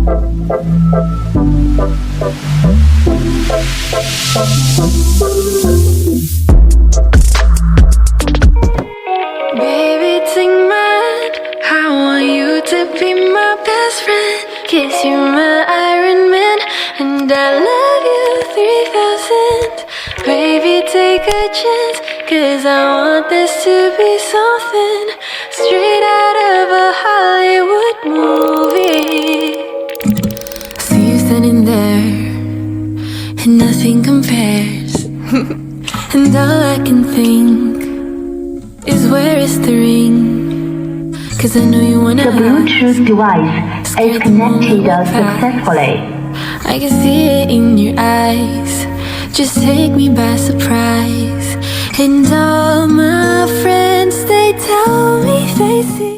Baby, take mine. I want you to be my best friend. Kiss you, my Iron Man, and I love you 3000. Baby, take a chance, 'cause I want this to be something straight out of a Hollywood movie. See you standing there, and nothing compares. And all I can think is, where is the ring? 'Cause I know you wanna. The Bluetooth device is connected successfully. I can see it in your eyes. Just take me by surprise. And all my friends, they tell me they see